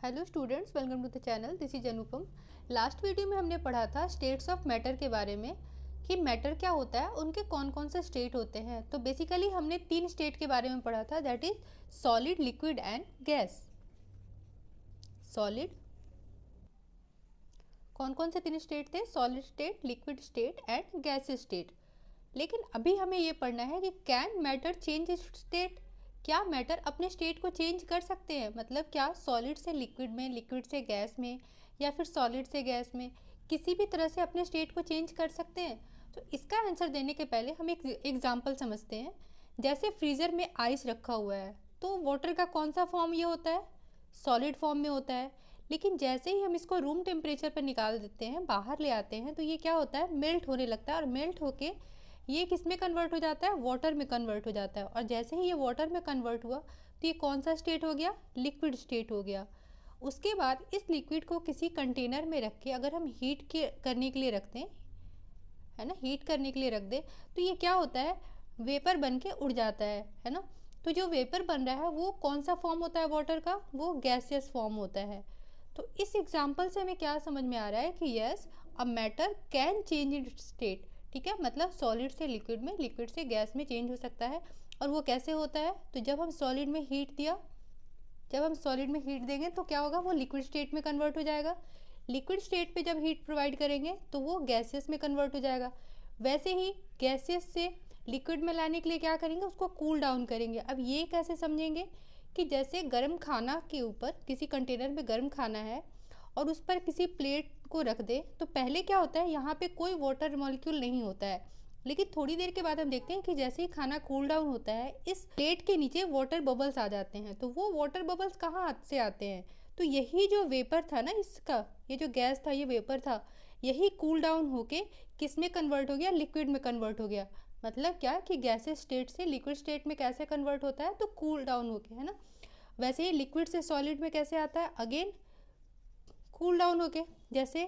Hello students, welcome to the channel. This is Anupam. Last video में हमने पढ़ा था स्टेट्स ऑफ मैटर के बारे में कि मैटर क्या होता है, उनके कौन कौन से स्टेट होते हैं। तो बेसिकली हमने 3 स्टेट के बारे में पढ़ा था, that is solid, liquid and gas. Solid, कौन कौन से 3 स्टेट थे? Solid state, liquid state and gas state. लेकिन अभी हमें ये पढ़ना है कि कैन मैटर चेंज स्टेट, क्या मैटर अपने स्टेट को चेंज कर सकते हैं? मतलब क्या सॉलिड से लिक्विड में, लिक्विड से गैस में, या फिर सॉलिड से गैस में किसी भी तरह से अपने स्टेट को चेंज कर सकते हैं? तो इसका आंसर देने के पहले हम एक एग्जांपल समझते हैं। जैसे फ्रीज़र में आइस रखा हुआ है, तो वाटर का कौन सा फॉर्म ये होता है? सॉलिड फॉर्म में होता है। लेकिन जैसे ही हम इसको रूम टेम्परेचर पर निकाल देते हैं, बाहर ले आते हैं, तो ये क्या होता है? मेल्ट होने लगता है, और मेल्ट होके ये किस में कन्वर्ट हो जाता है? वाटर में कन्वर्ट हो जाता है। और जैसे ही ये वाटर में कन्वर्ट हुआ, तो ये कौन सा स्टेट हो गया? लिक्विड स्टेट हो गया। उसके बाद इस लिक्विड को किसी कंटेनर में रख के अगर हम हीट करने के लिए रखते हैं, है ना, हीट करने के लिए रख दे, तो ये क्या होता है? वेपर बन के उड़ जाता है ना। तो जो वेपर बन रहा है वो कौन सा फॉर्म होता है वाटर का? वो गैसियस फॉर्म होता है। तो इस एग्जाम्पल से हमें क्या समझ में आ रहा है कि yes, a matter can change it's state. ठीक है, मतलब सॉलिड से लिक्विड में, लिक्विड से गैस में चेंज हो सकता है। और वो कैसे होता है? तो जब हम सॉलिड में हीट दिया, जब हम सॉलिड में हीट देंगे तो क्या होगा? वो लिक्विड स्टेट में कन्वर्ट हो जाएगा। लिक्विड स्टेट पे जब हीट प्रोवाइड करेंगे तो वो गैसेस में कन्वर्ट हो जाएगा। वैसे ही गैसेस से लिक्विड में लाने के लिए क्या करेंगे? उसको कूल डाउन करेंगे। अब ये कैसे समझेंगे कि जैसे गर्म खाना के ऊपर, किसी कंटेनर में गर्म खाना है और उस पर किसी प्लेट को रख दे, तो पहले क्या होता है? यहाँ पे कोई वाटर मॉलिक्यूल नहीं होता है। लेकिन थोड़ी देर के बाद हम देखते हैं कि जैसे ही खाना कूल डाउन होता है, इस प्लेट के नीचे वाटर बबल्स आ जाते हैं। तो वो वाटर बबल्स कहाँ से आते हैं? तो यही जो वेपर था ना इसका, ये जो गैस था, ये वेपर था, यही कूल डाउन होके किस में कन्वर्ट हो गया? लिक्विड में कन्वर्ट हो गया। मतलब क्या कि गैसेस स्टेट से लिक्विड स्टेट में कैसे कन्वर्ट होता है? तो कूल डाउन होके, है ना। वैसे ही लिक्विड से सॉलिड में कैसे आता है? अगेन कूल डाउन होके। जैसे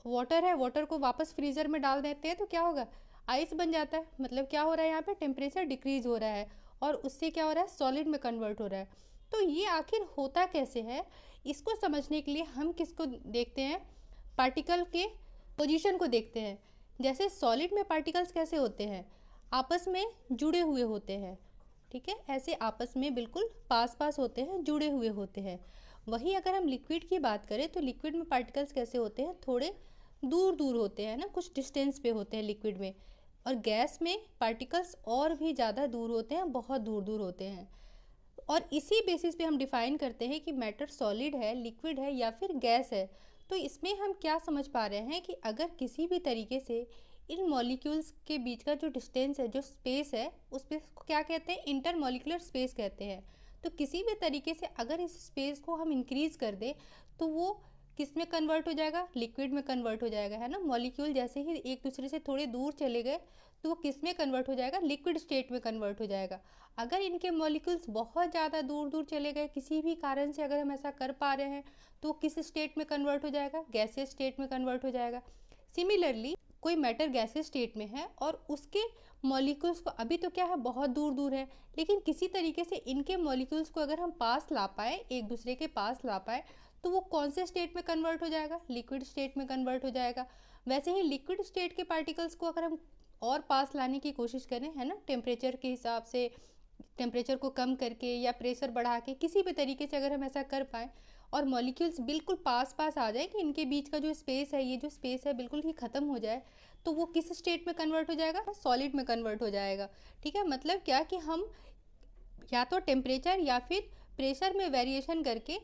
वाटर है, वाटर को वापस फ्रीज़र में डाल देते हैं तो क्या होगा? आइस बन जाता है। मतलब क्या हो रहा है? यहाँ पे टेम्परेचर डिक्रीज हो रहा है और उससे क्या हो रहा है? सॉलिड में कन्वर्ट हो रहा है। तो ये आखिर होता कैसे है? इसको समझने के लिए हम किसको देखते हैं? पार्टिकल के पोजीशन को देखते हैं। जैसे सॉलिड में पार्टिकल्स कैसे होते हैं? आपस में जुड़े हुए होते हैं। ठीक है, ऐसे आपस में बिल्कुल पास पास होते हैं, जुड़े हुए होते हैं। वहीं अगर हम लिक्विड की बात करें तो लिक्विड में पार्टिकल्स कैसे होते हैं? थोड़े दूर दूर होते हैं ना, कुछ डिस्टेंस पे होते हैं लिक्विड में। और गैस में पार्टिकल्स और भी ज़्यादा दूर होते हैं, बहुत दूर दूर होते हैं। और इसी बेसिस पे हम डिफाइन करते हैं कि मैटर सॉलिड है, लिक्विड है, या फिर गैस है। तो इसमें हम क्या समझ पा रहे हैं कि अगर किसी भी तरीके से इन मॉलिक्यूल्स के बीच का जो डिस्टेंस है, जो स्पेस है, उस स्पेस को क्या कहते हैं? इंटरमॉलिक्यूलर स्पेस कहते हैं। तो किसी भी तरीके से अगर इस स्पेस को हम इंक्रीज कर दें तो वो किस में कन्वर्ट हो जाएगा? लिक्विड में कन्वर्ट हो जाएगा, है ना। मॉलिक्यूल जैसे ही एक दूसरे से थोड़े दूर चले गए तो वो किस में कन्वर्ट हो जाएगा? लिक्विड स्टेट में कन्वर्ट हो जाएगा। अगर इनके मॉलिक्यूल्स बहुत ज़्यादा दूर दूर चले गए, किसी भी कारण से अगर हम ऐसा कर पा रहे हैं, तो किस स्टेट में कन्वर्ट हो जाएगा? गैसियस स्टेट में कन्वर्ट हो जाएगा। सिमिलरली कोई मैटर गैसियस स्टेट में है और उसके मॉलिक्यूल्स को अभी तो क्या है? बहुत दूर दूर है, लेकिन किसी तरीके से इनके मॉलिक्यूल्स को अगर हम पास ला पाए, एक दूसरे के पास ला पाए, तो वो कौन से स्टेट में कन्वर्ट हो जाएगा? लिक्विड स्टेट में कन्वर्ट हो जाएगा। वैसे ही लिक्विड स्टेट के पार्टिकल्स को अगर हम और पास लाने की कोशिश करें, है ना, टेम्परेचर के हिसाब से, टेम्परेचर को कम करके या प्रेशर बढ़ा के, किसी भी तरीके से अगर हम ऐसा कर पाएँ और मॉलिक्यूल्स बिल्कुल पास पास आ जाए कि इनके बीच का जो स्पेस है, ये जो स्पेस है बिल्कुल ही ख़त्म हो जाए, तो वो किस स्टेट में कन्वर्ट हो जाएगा? सॉलिड में कन्वर्ट हो जाएगा। ठीक है, मतलब क्या कि हम या तो टेम्परेचर या फिर प्रेशर में वेरिएशन करके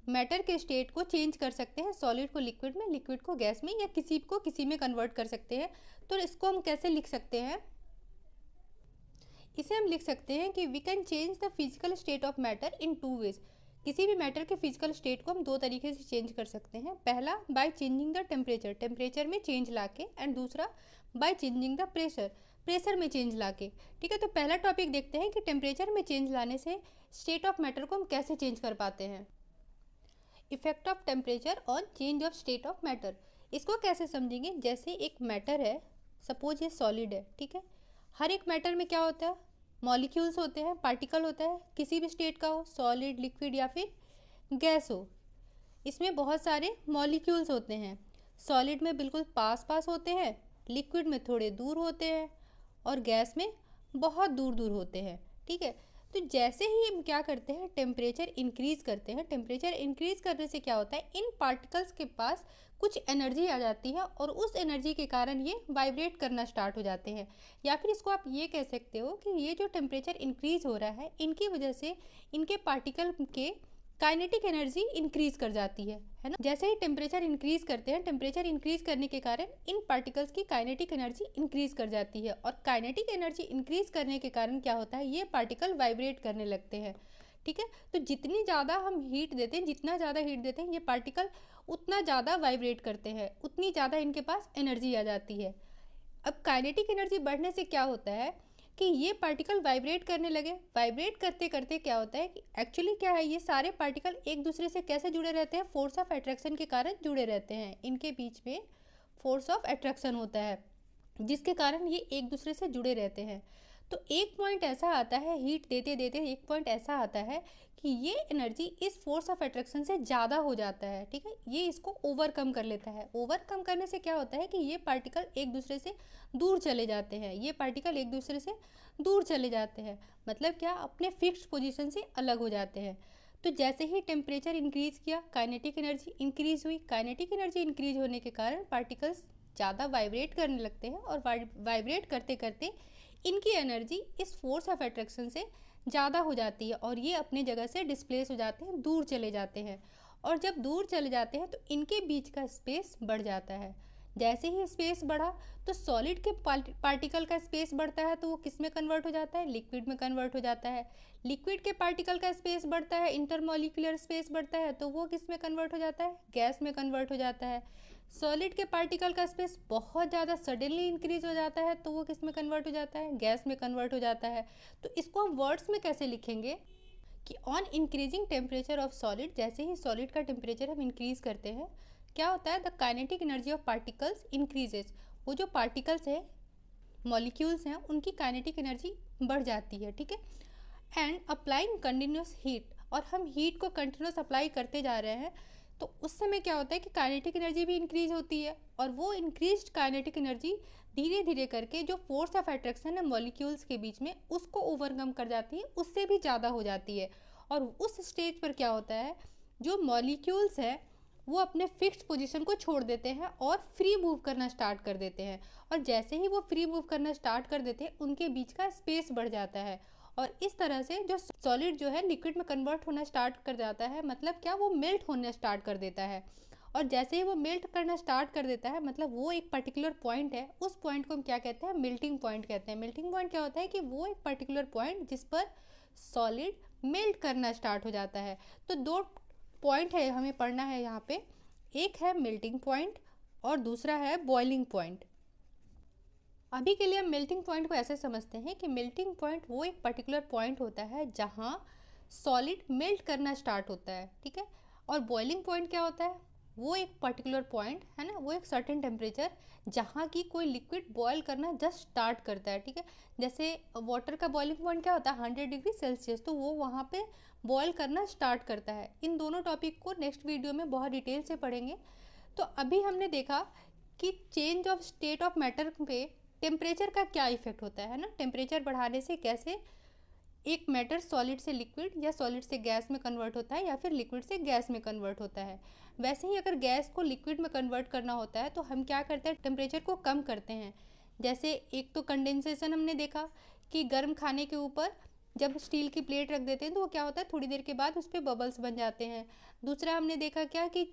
मैटर के स्टेट को चेंज कर सकते हैं। सॉलिड को लिक्विड में, लिक्विड को गैस में, या किसी को किसी में कन्वर्ट कर सकते हैं। तो इसको हम कैसे लिख सकते हैं? इसे हम लिख सकते हैं कि we can change the physical state of matter in 2 ways. किसी भी मैटर के फिजिकल स्टेट को हम 2 तरीके से चेंज कर सकते हैं। पहला by changing the temperature, temperature में चेंज लाके, एंड दूसरा by changing the pressure, pressure में चेंज लाके। ठीक है, तो पहला टॉपिक देखते हैं कि टेम्परेचर में चेंज लाने से स्टेट ऑफ मैटर को हम कैसे चेंज कर पाते हैं। Effect of temperature on change of state of matter, इसको कैसे समझेंगे? जैसे एक मैटर है, सपोज ये सॉलिड है, ठीक है। हर एक मैटर में क्या होता है? मॉलिक्यूल्स होते हैं, पार्टिकल होता है, किसी भी स्टेट का हो, सॉलिड, लिक्विड या फिर गैस हो। इसमें बहुत सारे मॉलिक्यूल्स होते हैं। सॉलिड में बिल्कुल पास पास होते हैं, लिक्विड में थोड़े दूर होते हैं और गैस में बहुत दूर दूर होते हैं। ठीक है, तो जैसे ही हम क्या करते हैं, टेम्परेचर इंक्रीज़ करते हैं, टेम्परेचर इंक्रीज़ करने से क्या होता है, इन पार्टिकल्स के पास कुछ एनर्जी आ जाती है और उस एनर्जी के कारण ये वाइब्रेट करना स्टार्ट हो जाते हैं। या फिर इसको आप ये कह सकते हो कि ये जो टेम्परेचर इंक्रीज़ हो रहा है, इनकी वजह से इनके पार्टिकल के काइनेटिक एनर्जी इंक्रीज कर जाती है ना। जैसे ही टेम्परेचर इंक्रीज करते हैं, टेम्परेचर इंक्रीज करने के कारण इन पार्टिकल्स की काइनेटिक एनर्जी इंक्रीज कर जाती है और काइनेटिक एनर्जी इंक्रीज करने के कारण क्या होता है, ये पार्टिकल वाइब्रेट करने लगते हैं। ठीक है, तो जितनी ज़्यादा हम हीट देते हैं, जितना ज़्यादा हीट देते हैं, ये पार्टिकल उतना ज़्यादा वाइब्रेट करते हैं, उतनी ज़्यादा इनके पास एनर्जी आ जाती है। अब काइनेटिक एनर्जी बढ़ने से क्या होता है कि ये पार्टिकल वाइब्रेट करने लगे। वाइब्रेट करते करते क्या होता है कि एक्चुअली क्या है, ये सारे पार्टिकल एक दूसरे से कैसे जुड़े रहते हैं, फोर्स ऑफ अट्रैक्शन के कारण जुड़े रहते हैं। इनके बीच में फोर्स ऑफ अट्रैक्शन होता है जिसके कारण ये एक दूसरे से जुड़े रहते हैं। तो एक पॉइंट ऐसा आता है, हीट देते देते एक पॉइंट ऐसा आता है कि ये एनर्जी इस फोर्स ऑफ अट्रैक्शन से ज़्यादा हो जाता है। ठीक है, ये इसको ओवरकम कर लेता है। ओवरकम करने से क्या होता है कि ये पार्टिकल एक दूसरे से दूर चले जाते हैं, ये पार्टिकल एक दूसरे से दूर चले जाते हैं, मतलब क्या, अपने फिक्स्ड पोजीशन से अलग हो जाते हैं। तो जैसे ही टेम्परेचर इंक्रीज़ किया, काइनेटिक एनर्जी इंक्रीज़ हुई। काइनेटिक एनर्जी इंक्रीज होने के कारण पार्टिकल्स ज़्यादा वाइब्रेट करने लगते हैं और वाइब्रेट करते करते इनकी एनर्जी इस फोर्स ऑफ अट्रैक्शन से ज़्यादा हो जाती है और ये अपनी जगह से डिस्प्लेस हो जाते हैं, दूर चले जाते हैं। और जब दूर चले जाते हैं तो इनके बीच का स्पेस बढ़ जाता है। जैसे ही स्पेस बढ़ा तो सॉलिड के पार्टिकल का स्पेस बढ़ता है, तो वो किस में कन्वर्ट हो जाता है, लिक्विड में कन्वर्ट हो जाता है। लिक्विड के पार्टिकल का स्पेस बढ़ता है, इंटरमॉलिक्यूलर स्पेस बढ़ता है, तो वो किस में कन्वर्ट हो जाता है, गैस में कन्वर्ट हो जाता है। सॉलिड के पार्टिकल का स्पेस बहुत ज़्यादा सडनली इंक्रीज हो जाता है, तो वो किस में कन्वर्ट हो जाता है, गैस में कन्वर्ट हो जाता है। तो इसको हम वर्ड्स में कैसे लिखेंगे कि on increasing temperature of solid, जैसे ही सॉलिड का टेम्परेचर हम इंक्रीज करते हैं क्या होता है, the kinetic energy of particles increases. वो जो पार्टिकल्स हैं, मॉलिक्यूल्स हैं, उनकी काइनेटिक एनर्जी बढ़ जाती है। ठीक है, एंड अप्लाइंग कंटिन्यूस हीट, और हम हीट को कंटिन्यूस अप्लाई करते जा रहे हैं, तो उस समय क्या होता है कि काइनेटिक एनर्जी भी इंक्रीज होती है और वो इंक्रीज्ड काइनेटिक एनर्जी धीरे धीरे करके जो फोर्स ऑफ अट्रैक्शन है मॉलिक्यूल्स के बीच में, उसको ओवरकम कर जाती है, उससे भी ज़्यादा हो जाती है। और उस स्टेज पर क्या होता है, जो मॉलिक्यूल्स है वो अपने फिक्स्ड पोजीशन को छोड़ देते हैं और फ्री मूव करना स्टार्ट कर देते हैं। और जैसे ही वो फ्री मूव करना स्टार्ट कर देते हैं, उनके बीच का स्पेस बढ़ जाता है और इस तरह से जो सॉलिड जो है लिक्विड में कन्वर्ट होना स्टार्ट कर जाता है। मतलब क्या, वो मेल्ट होना स्टार्ट कर देता है। और जैसे ही वो मेल्ट करना स्टार्ट कर देता है, मतलब वो एक पर्टिकुलर पॉइंट है, उस पॉइंट को हम क्या कहते हैं, मेल्टिंग पॉइंट कहते हैं। मेल्टिंग पॉइंट क्या होता है कि वो एक पर्टिकुलर पॉइंट जिस पर सॉलिड मेल्ट करना स्टार्ट हो जाता है। तो दो पॉइंट है हमें पढ़ना है यहाँ पे, एक है मेल्टिंग पॉइंट और दूसरा है बॉइलिंग पॉइंट। अभी के लिए हम मेल्टिंग पॉइंट को ऐसे समझते हैं कि मेल्टिंग पॉइंट वो एक पर्टिकुलर पॉइंट होता है जहाँ सॉलिड मेल्ट करना स्टार्ट होता है। ठीक है, और बॉइलिंग पॉइंट क्या होता है, वो एक पर्टिकुलर पॉइंट है ना, वो एक सर्टेन टेम्परेचर जहाँ की कोई लिक्विड बॉयल करना जस्ट स्टार्ट करता है। ठीक है, जैसे वाटर का बॉइलिंग पॉइंट क्या होता है, 100 डिग्री सेल्सियस, तो वो वहाँ पे बॉयल करना स्टार्ट करता है। इन दोनों टॉपिक को नेक्स्ट वीडियो में बहुत डिटेल से पढ़ेंगे। तो अभी हमने देखा कि change of state of matter पे टेम्परेचर का क्या इफेक्ट होता है ना, टेम्परेचर बढ़ाने से कैसे एक मैटर सॉलिड से लिक्विड या सॉलिड से गैस में कन्वर्ट होता है या फिर लिक्विड से गैस में कन्वर्ट होता है। वैसे ही अगर गैस को लिक्विड में कन्वर्ट करना होता है तो हम क्या करते हैं, टेम्परेचर को कम करते हैं। जैसे एक तो कंडेंसेशन हमने देखा कि गर्म खाने के ऊपर जब स्टील की प्लेट रख देते हैं तो वो क्या होता है, थोड़ी देर के बाद उस पर बबल्स बन जाते हैं। दूसरा हमने देखा क्या कि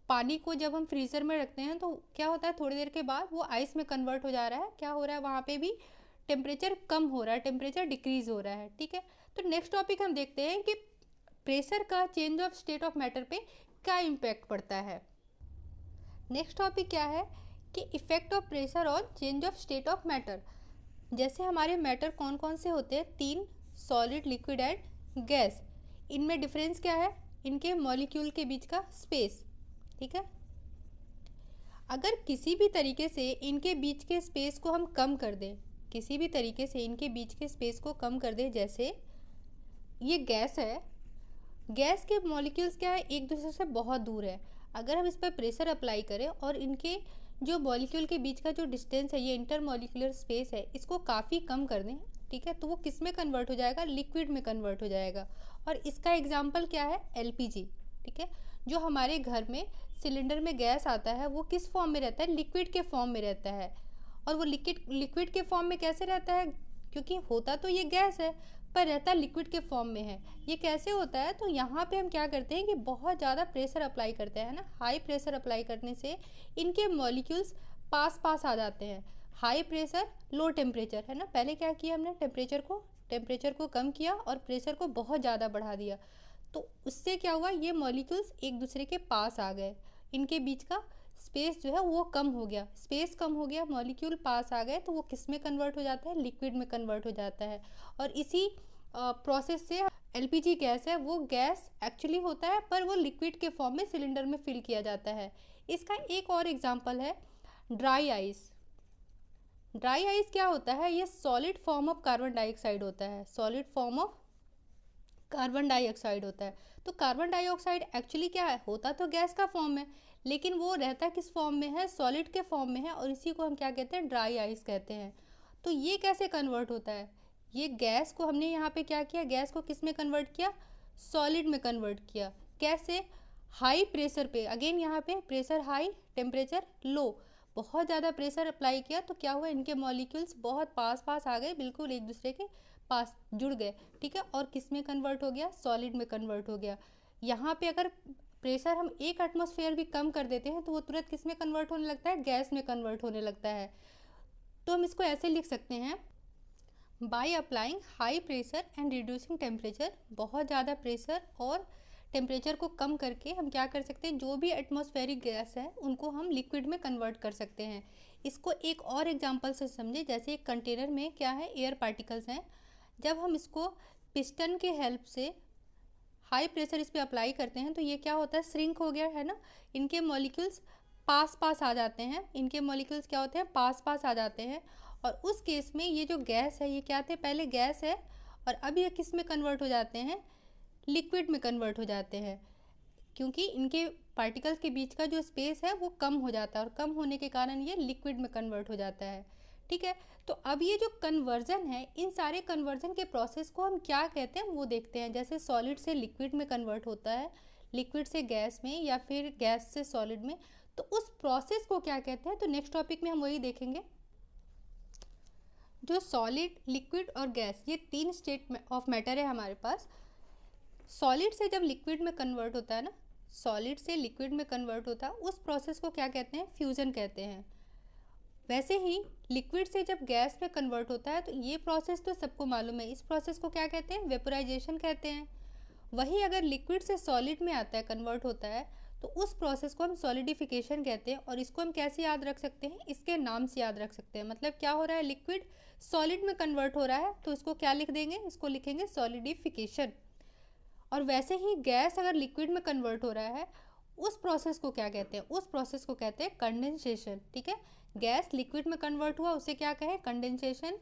पानी को जब हम फ्रीज़र में रखते हैं तो क्या होता है, थोड़ी देर के बाद वो आइस में कन्वर्ट हो जा रहा है। क्या हो रहा है, वहाँ पे भी टेम्परेचर कम हो रहा है, टेम्परेचर डिक्रीज़ हो रहा है। ठीक है, तो नेक्स्ट टॉपिक हम देखते हैं कि प्रेशर का change of state of matter पे क्या इम्पैक्ट पड़ता है। नेक्स्ट टॉपिक क्या है कि effect of pressure on change of state of matter. जैसे हमारे मैटर कौन कौन से होते हैं, 3, सॉलिड, लिक्विड एंड गैस। इनमें डिफरेंस क्या है, इनके मॉलिक्यूल के बीच का स्पेस। ठीक है, अगर किसी भी तरीके से इनके बीच के स्पेस को हम कम कर दें, किसी भी तरीके से इनके बीच के स्पेस को कम कर दें, जैसे ये गैस है, गैस के मॉलिक्यूल्स क्या है, एक दूसरे से बहुत दूर है। अगर हम इस पर प्रेशर अप्लाई करें और इनके जो मॉलिक्यूल के बीच का जो डिस्टेंस है, ये इंटर मॉलिक्यूलर स्पेस है, इसको काफ़ी कम कर दें, ठीक है, तो वो किस में कन्वर्ट हो जाएगा, लिक्विड में कन्वर्ट हो जाएगा। और इसका एग्जाम्पल क्या है, एलपीजी, ठीक है। जो हमारे घर में सिलेंडर में गैस आता है वो किस फॉर्म में रहता है, लिक्विड के फॉर्म में रहता है। और वो लिक्विड के फॉर्म में कैसे रहता है, क्योंकि होता तो ये गैस है पर रहता लिक्विड के फॉर्म में है। ये कैसे होता है, तो यहाँ पे हम क्या करते हैं कि बहुत ज़्यादा प्रेशर अप्लाई करते हैं ना, हाई प्रेशर अप्लाई करने से इनके मॉलिक्यूल्स पास पास आ जाते हैं। हाई प्रेशर लो टेम्परेचर है ना, पहले क्या किया हमने, टेम्परेचर को कम किया और प्रेशर को बहुत ज़्यादा बढ़ा दिया, तो उससे क्या हुआ, ये मॉलिक्यूल्स एक दूसरे के पास आ गए, इनके बीच का स्पेस जो है वो कम हो गया, स्पेस कम हो गया, मॉलिक्यूल पास आ गए, तो वो किस में कन्वर्ट हो जाता है, लिक्विड में कन्वर्ट हो जाता है। और इसी प्रोसेस से एलपीजी गैस है वो गैस एक्चुअली होता है पर वो लिक्विड के फॉर्म में सिलेंडर में फिल किया जाता है। इसका एक और एग्जांपल है ड्राई आइस। ड्राई आइस क्या होता है, ये solid form of carbon dioxide होता है, solid form of carbon dioxide होता है। तो कार्बन डाइऑक्साइड एक्चुअली क्या है, होता तो गैस का फॉर्म है, लेकिन वो रहता किस फॉर्म में है, सॉलिड के फॉर्म में है, और इसी को हम क्या कहते हैं, ड्राई आइस कहते हैं। तो ये कैसे कन्वर्ट होता है, ये गैस को हमने यहाँ पे क्या किया, गैस को किस में कन्वर्ट किया, सॉलिड में कन्वर्ट किया। कैसे, हाई प्रेशर पे, अगेन यहाँ पे प्रेशर हाई टेम्परेचर लो, बहुत ज़्यादा प्रेशर अप्लाई किया तो क्या हुआ, इनके मॉलिक्यूल्स बहुत पास पास आ गए, बिल्कुल एक दूसरे के पास जुड़ गए, ठीक है, और किस में कन्वर्ट हो गया, सॉलिड में कन्वर्ट हो गया। यहाँ पे अगर प्रेशर हम 1 एटमॉस्फेयर भी कम कर देते हैं तो वो तुरंत किस में कन्वर्ट होने लगता है, गैस में कन्वर्ट होने लगता है। तो हम इसको ऐसे लिख सकते हैं, by applying high pressure and reducing temperature, बहुत ज़्यादा प्रेशर और टेम्परेचर को कम करके हम क्या कर सकते हैं, जो भी एटमॉस्फेरिक गैस है उनको हम लिक्विड में कन्वर्ट कर सकते हैं। इसको एक और एग्जांपल से समझे, जैसे एक कंटेनर में क्या है, एयर पार्टिकल्स हैं, जब हम इसको पिस्टन के हेल्प से हाई प्रेशर इस पर अप्लाई करते हैं तो ये क्या होता है, श्रिंक हो गया है ना, इनके मॉलिक्यूल्स पास पास आ जाते हैं, इनके मॉलिक्यूल्स क्या होते हैं, पास पास आ जाते हैं। और उस केस में ये जो गैस है, ये क्या थे, पहले गैस है और अब ये किस में कन्वर्ट हो जाते हैं, लिक्विड में कन्वर्ट हो जाते हैं, क्योंकि इनके पार्टिकल्स के बीच का जो स्पेस है वो कम हो जाता है और कम होने के कारण ये लिक्विड में कन्वर्ट हो जाता है, ठीक है। तो अब ये जो कन्वर्जन है, इन सारे कन्वर्जन के प्रोसेस को हम क्या कहते हैं वो देखते हैं। जैसे सॉलिड से लिक्विड में कन्वर्ट होता है, लिक्विड से गैस में, या फिर गैस से सॉलिड में, तो उस प्रोसेस को क्या कहते हैं, तो नेक्स्ट टॉपिक में हम वही देखेंगे। जो सॉलिड, लिक्विड और गैस, ये 3 स्टेट ऑफ मैटर है हमारे पास। सॉलिड से जब लिक्विड में कन्वर्ट होता है ना, सॉलिड से लिक्विड में कन्वर्ट होता है, उस प्रोसेस को क्या कहते हैं, फ्यूज़न कहते हैं। वैसे ही लिक्विड से जब गैस में कन्वर्ट होता है तो ये प्रोसेस तो सबको मालूम है, इस प्रोसेस को क्या कहते हैं, वेपोराइजेशन कहते हैं। वही अगर लिक्विड से सॉलिड में आता है, कन्वर्ट होता है, तो उस प्रोसेस को हम सॉलिडिफिकेशन कहते हैं। और इसको हम कैसे याद रख सकते हैं, इसके नाम से याद रख सकते हैं। मतलब क्या हो रहा है, लिक्विड सॉलिड में कन्वर्ट हो रहा है तो इसको क्या लिख देंगे, इसको लिखेंगे सॉलिडिफिकेशन। और वैसे ही गैस अगर लिक्विड में कन्वर्ट हो रहा है, उस प्रोसेस को क्या कहते हैं, उस प्रोसेस को कहते हैं कंडेंसेशन, ठीक है। गैस लिक्विड में कन्वर्ट हुआ उसे क्या कहें, कंडेंसेशन।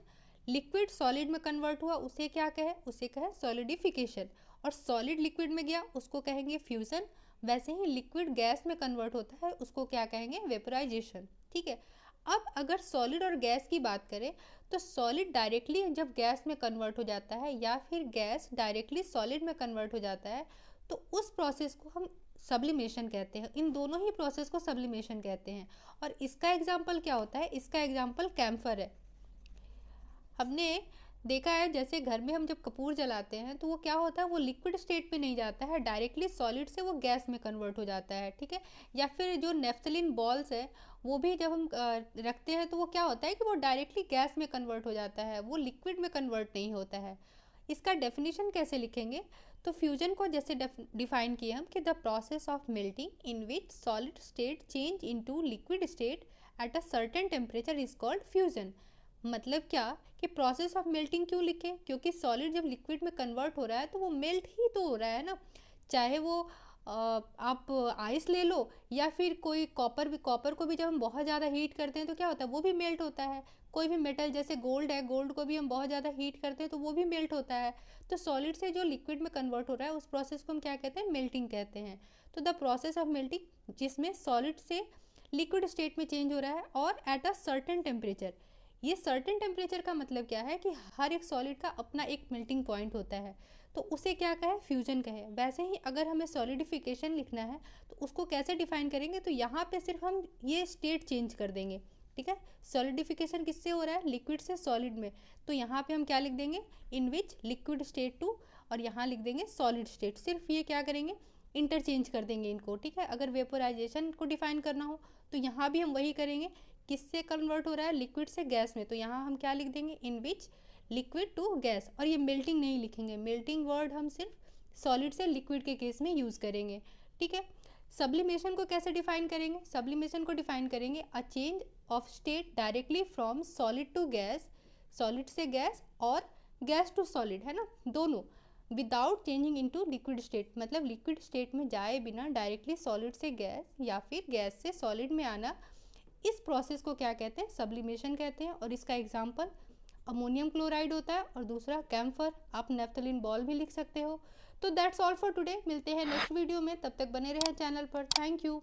लिक्विड सॉलिड में कन्वर्ट हुआ उसे क्या कहें, उसे कहें सॉलिडिफिकेशन। और सॉलिड लिक्विड में गया उसको कहेंगे फ्यूज़न। वैसे ही लिक्विड गैस में कन्वर्ट होता है उसको क्या कहेंगे, वेपोराइजेशन, ठीक है। अब अगर सॉलिड और गैस की बात करें तो सॉलिड डायरेक्टली जब गैस में कन्वर्ट हो जाता है या फिर गैस डायरेक्टली सॉलिड में कन्वर्ट हो जाता है तो उस प्रोसेस को हम सब्लिमेशन कहते हैं। इन दोनों ही प्रोसेस को सब्लिमेशन कहते हैं। और इसका एग्जाम्पल क्या होता है, इसका एग्जाम्पल कैम्फर है। हमने देखा है जैसे घर में हम जब कपूर जलाते हैं तो वो क्या होता है, वो लिक्विड स्टेट में नहीं जाता है, डायरेक्टली सॉलिड से वो गैस में कन्वर्ट हो जाता है, ठीक है। या फिर जो नेफ्थलीन बॉल्स है वो भी जब हम रखते हैं तो वो क्या होता है कि वो डायरेक्टली गैस में कन्वर्ट हो जाता है, वो लिक्विड में कन्वर्ट नहीं होता है। इसका डेफिनेशन कैसे लिखेंगे, तो फ्यूजन को जैसे डिफाइन किए हम कि the process of melting in which solid state change into liquid state at a certain temperature is called fusion. मतलब क्या कि प्रोसेस ऑफ मेल्टिंग क्यों लिखें, क्योंकि सॉलिड जब लिक्विड में कन्वर्ट हो रहा है तो वो मेल्ट ही तो हो रहा है ना, चाहे वो आप आइस ले लो, या फिर कोई कॉपर को भी जब हम बहुत ज़्यादा हीट करते हैं तो क्या होता है, वो भी मेल्ट होता है। कोई भी मेटल जैसे गोल्ड है, गोल्ड को भी हम बहुत ज़्यादा हीट करते हैं तो वो भी मेल्ट होता है। तो सॉलिड से जो लिक्विड में कन्वर्ट हो रहा है उस प्रोसेस को हम क्या कहते हैं, मेल्टिंग कहते हैं। तो द प्रोसेस ऑफ मेल्टिंग, जिसमें सॉलिड से लिक्विड स्टेट में चेंज हो रहा है और एट अ सर्टेन टेम्परेचर। ये सर्टेन टेम्परेचर का मतलब क्या है कि हर एक सॉलिड का अपना एक मेल्टिंग पॉइंट होता है, तो उसे क्या कहे, फ्यूजन कहे। वैसे ही अगर हमें सॉलिडिफिकेशन लिखना है तो उसको कैसे डिफाइन करेंगे, तो यहाँ पे सिर्फ हम ये स्टेट चेंज कर देंगे। ठीक है, सॉलिडिफिकेशन किससे हो रहा है, लिक्विड से सॉलिड में, तो यहाँ पे हम क्या लिख देंगे, इन विच लिक्विड स्टेट टू, और यहाँ लिख देंगे सॉलिड स्टेट। सिर्फ ये क्या करेंगे, इंटरचेंज कर देंगे इनको। ठीक है, अगर वेपोराइजेशन को डिफाइन करना हो तो यहाँ भी हम वही करेंगे, किससे कन्वर्ट हो रहा है, लिक्विड से गैस में, तो यहाँ हम क्या लिख देंगे, इन विच लिक्विड टू गैस। और ये मेल्टिंग नहीं लिखेंगे, मेल्टिंग वर्ड हम सिर्फ सॉलिड से लिक्विड के केस में यूज़ करेंगे। ठीक है, सब्लिमेशन को कैसे डिफाइन करेंगे, सब्लिमेशन को डिफाइन करेंगे a change of state directly from solid to gas, solid से गैस और गैस टू सॉलिड, है ना, दोनों, without changing into liquid state, मतलब लिक्विड स्टेट में जाए बिना डायरेक्टली सॉलिड से गैस या फिर गैस से सॉलिड में आना, इस प्रोसेस को क्या कहते हैं, सब्लिमेशन कहते हैं। और इसका एग्जांपल अमोनियम क्लोराइड होता है और दूसरा कैम्फर, आप नेफ्थलीन बॉल भी लिख सकते हो। तो दैट्स ऑल फॉर टुडे, मिलते हैं नेक्स्ट वीडियो में, तब तक बने रहें चैनल पर। Thank you.